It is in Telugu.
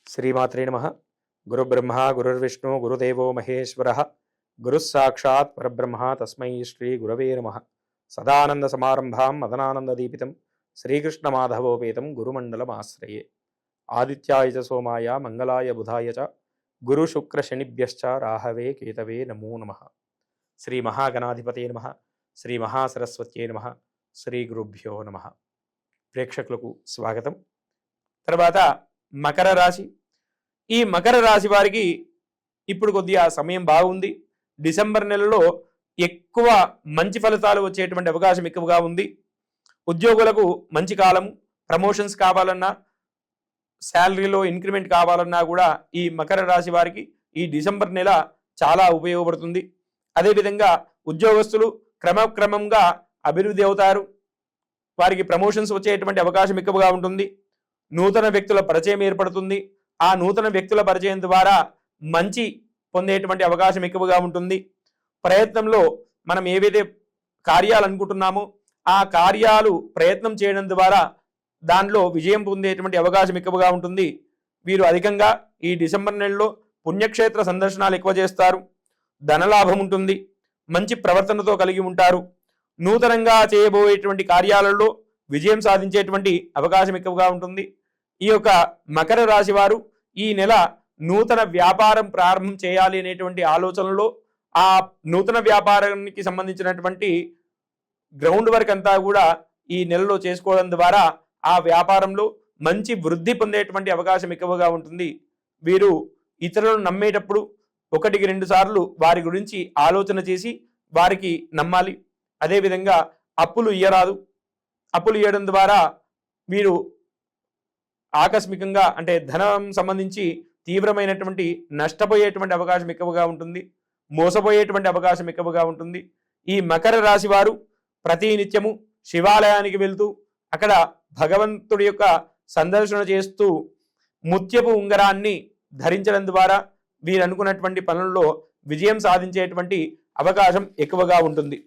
श्रीमात्रे नमः। गुरुब्रह्मा गुरुर्विष्णु गुरुदेवो महेश्वरः गुरुस्साक्षात् परब्रह्म तस्मै श्री गुरवे नमः। सदानंद समारंभां मदनानंददीपितं श्रीकृष्णमाधवोपेतं गुरुमण्डलमाश्रये। आदित्याय च सोमाय मंगलाय बुधाय च गुरुशुक्रशनिभ्यश्च राहवे केतवे नमो नमः। श्री महागणाधिपते नमः। श्री महासरस्वत्यै नमः। श्री गुरुभ्यो नमः। ప్రేక్షకులకు స్వాగతం। తర్వాత మకర రాశి। ఈ మకర రాశి వారికి ఇప్పుడు కొద్దిగా సమయం బాగుంది। డిసెంబర్ నెలలో ఎక్కువ మంచి ఫలితాలు వచ్చేటువంటి అవకాశం ఎక్కువగా ఉంది। ఉద్యోగులకు మంచి కాలం, ప్రమోషన్స్ కావాలన్నా, శాలరీలో ఇంక్రిమెంట్ కావాలన్నా కూడా ఈ మకర రాశి వారికి ఈ డిసెంబర్ నెల చాలా ఉపయోగపడుతుంది। అదేవిధంగా ఉద్యోగస్తులు క్రమక్రమంగా అభివృద్ధి అవుతారు। వారికి ప్రమోషన్స్ వచ్చేటువంటి అవకాశం ఎక్కువగా ఉంటుంది। నూతన వ్యక్తుల పరిచయం ఏర్పడుతుంది। ఆ నూతన వ్యక్తుల పరిచయం ద్వారా మంచి పొందేటువంటి అవకాశం ఎక్కువగా ఉంటుంది। ప్రయత్నంలో మనం ఏవైతే కార్యాలు అనుకుంటున్నామో ఆ కార్యాలు ప్రయత్నం చేయడం ద్వారా దానిలో విజయం పొందేటువంటి అవకాశం ఎక్కువగా ఉంటుంది। వీరు అధికంగా ఈ డిసెంబర్ నెలలో పుణ్యక్షేత్ర సందర్శనాలు ఎక్కువ చేస్తారు। ధనలాభం ఉంటుంది। మంచి ప్రవర్తనతో కలిగి ఉంటారు। నూతనంగా చేయబోయేటువంటి కార్యాలలో విజయం సాధించేటువంటి అవకాశం ఎక్కువగా ఉంటుంది। ఈ యొక్క మకర రాశి వారు ఈ నెల నూతన వ్యాపారం ప్రారంభం చేయాలి అనేటువంటి ఆలోచనలో ఆ నూతన వ్యాపారానికి సంబంధించినటువంటి గ్రౌండ్ వర్క్ అంతా కూడా ఈ నెలలో చేసుకోవడం ద్వారా ఆ వ్యాపారంలో మంచి వృద్ధి పొందేటువంటి అవకాశం ఎక్కువగా ఉంటుంది। వీరు ఇతరులను నమ్మేటప్పుడు ఒకటికి 2 సార్లు వారి గురించి ఆలోచన చేసి వారికి నమ్మాలి। అదేవిధంగా అప్పులు ఇయ్యరాదు। అప్పులు ఇవ్వడం ద్వారా వీరు ఆకస్మికంగా అంటే ధనం సంబంధించి తీవ్రమైనటువంటి నష్టపోయేటువంటి అవకాశం ఎక్కువగా ఉంటుంది। మోసపోయేటువంటి అవకాశం ఎక్కువగా ఉంటుంది। ఈ మకర రాశి వారు ప్రతి నిత్యము శివాలయానికి వెళ్తూ అక్కడ భగవంతుడి యొక్క సందర్శన చేస్తూ ముత్యపు ఉంగరాన్ని ధరించడం ద్వారా వీరు అనుకున్నటువంటి పనుల్లో విజయం సాధించేటువంటి అవకాశం ఎక్కువగా ఉంటుంది।